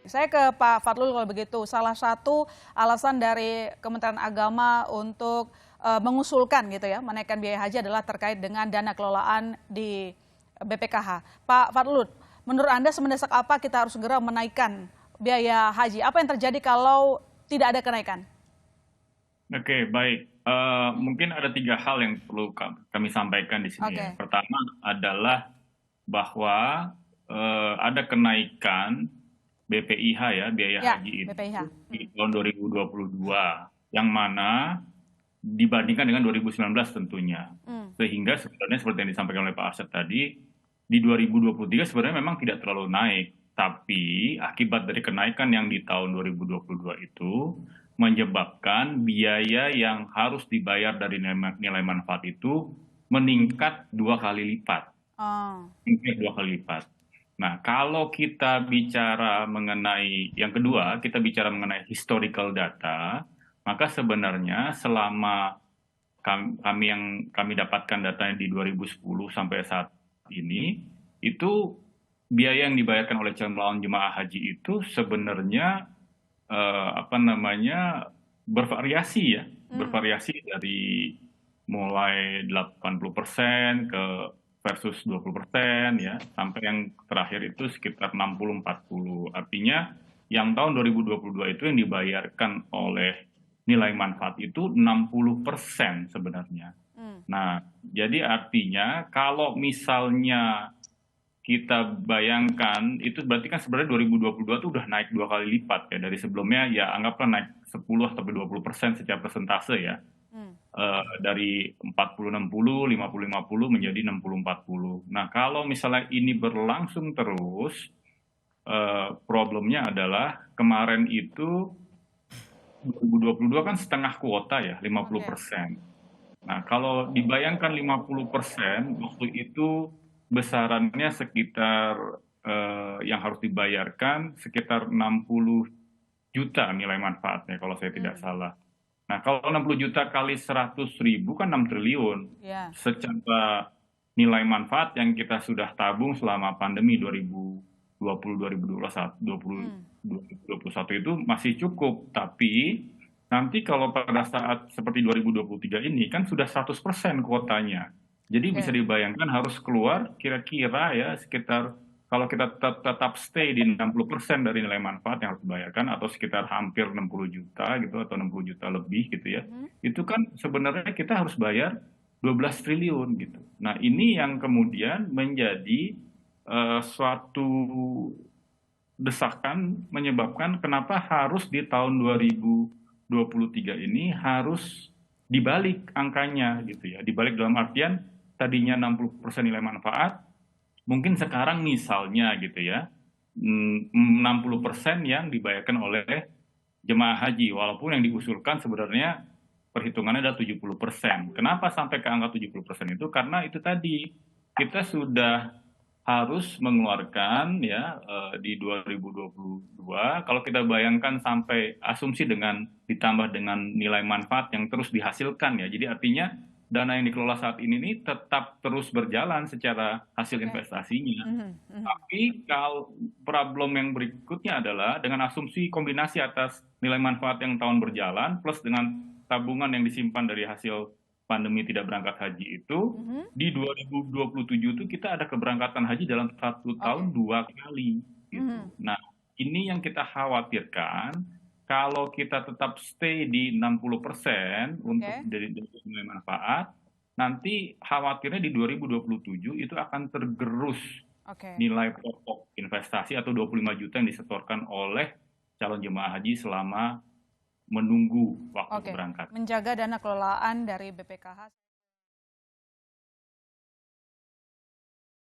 Saya ke Pak Fadlul kalau begitu. Salah satu alasan dari Kementerian Agama untuk mengusulkan gitu ya, menaikkan biaya haji adalah terkait dengan dana kelolaan di BPKH. Pak Fadlul, menurut Anda semendesak apa kita harus segera menaikkan biaya haji? Apa yang terjadi kalau tidak ada kenaikan? Oke, baik. Mungkin ada 3 hal yang perlu kami sampaikan di sini ya. Oke, Pertama adalah bahwa ada kenaikan BPIH ya, biaya ya haji BPIH. itu di tahun 2022, yang mana dibandingkan dengan 2019 tentunya. Hmm. Sehingga sebenarnya seperti yang disampaikan oleh Pak Asep tadi, di 2023 sebenarnya memang tidak terlalu naik. Tapi akibat dari kenaikan yang di tahun 2022 itu menyebabkan biaya yang harus dibayar dari nilai manfaat itu meningkat 2 kali lipat. Oh, Meningkat 2 kali lipat. Nah, kalau kita bicara mengenai yang kedua, kita bicara mengenai historical data, maka sebenarnya selama kami yang kami dapatkan datanya di 2010 sampai saat ini, itu biaya yang dibayarkan oleh calon jemaah haji itu sebenarnya apa namanya bervariasi ya, hmm. bervariasi dari mulai 80% ke versus 20% ya, sampai yang terakhir itu sekitar 60-40. Artinya yang tahun 2022 itu yang dibayarkan oleh nilai manfaat itu 60% sebenarnya. Hmm. Nah, jadi artinya kalau misalnya kita bayangkan, itu berarti kan sebenarnya 2022 itu udah naik 2 kali lipat ya, dari sebelumnya ya anggaplah naik 10 sampai 20% secara persentase ya. Hmm. Dari 40-60, 50-50 menjadi 60-40. Nah, kalau misalnya ini berlangsung terus, problemnya adalah kemarin itu 2022 kan setengah kuota ya, Oke. 50%. Nah, kalau dibayangkan 50%, waktu itu besarannya sekitar yang harus dibayarkan sekitar 60 juta nilai manfaatnya kalau saya tidak Hmm. salah. Nah, kalau 60 juta kali 100 ribu kan 6 triliun. Ya. Secara nilai manfaat yang kita sudah tabung selama pandemi 2020, Hmm. 2021 itu masih cukup. Tapi nanti kalau pada saat seperti 2023 ini kan sudah 100% kuotanya. Jadi bisa Oke. dibayangkan harus keluar kira-kira ya sekitar, kalau kita tetap stay di 60% dari nilai manfaat yang harus dibayarkan, atau sekitar hampir 60 juta gitu, atau 60 juta lebih gitu ya, Mhm. itu kan sebenarnya kita harus bayar 12 triliun gitu. Nah, ini yang kemudian menjadi suatu desakan menyebabkan kenapa harus di tahun 2023 ini harus dibalik angkanya gitu ya. Dibalik dalam artian tadinya 60% nilai manfaat, mungkin sekarang misalnya gitu ya, 60% yang dibayarkan oleh jemaah haji, walaupun yang diusulkan sebenarnya perhitungannya adalah 70%. Kenapa sampai ke angka 70% itu? Karena itu tadi, kita sudah harus mengeluarkan ya, di 2022, kalau kita bayangkan sampai asumsi dengan ditambah dengan nilai manfaat yang terus dihasilkan ya. Jadi artinya dana yang dikelola saat ini nih tetap terus berjalan secara hasil Oke. investasinya. Mhm. Mhm. Tapi kalau problem yang berikutnya adalah dengan asumsi kombinasi atas nilai manfaat yang tahun berjalan plus dengan tabungan yang disimpan dari hasil pandemi tidak berangkat haji itu, Mhm. di 2027 itu kita ada keberangkatan haji dalam 1 tahun Oke. 2 kali gitu. Mhm. Nah, ini yang kita khawatirkan kalau kita tetap stay di 60% untuk Oke. dari nilai manfaat, nanti khawatirnya di 2027 itu akan tergerus Oke. nilai pokok investasi atau 25 juta yang disetorkan oleh calon jemaah haji selama menunggu waktu Oke. keberangkatan. Menjaga dana kelolaan dari BPKH.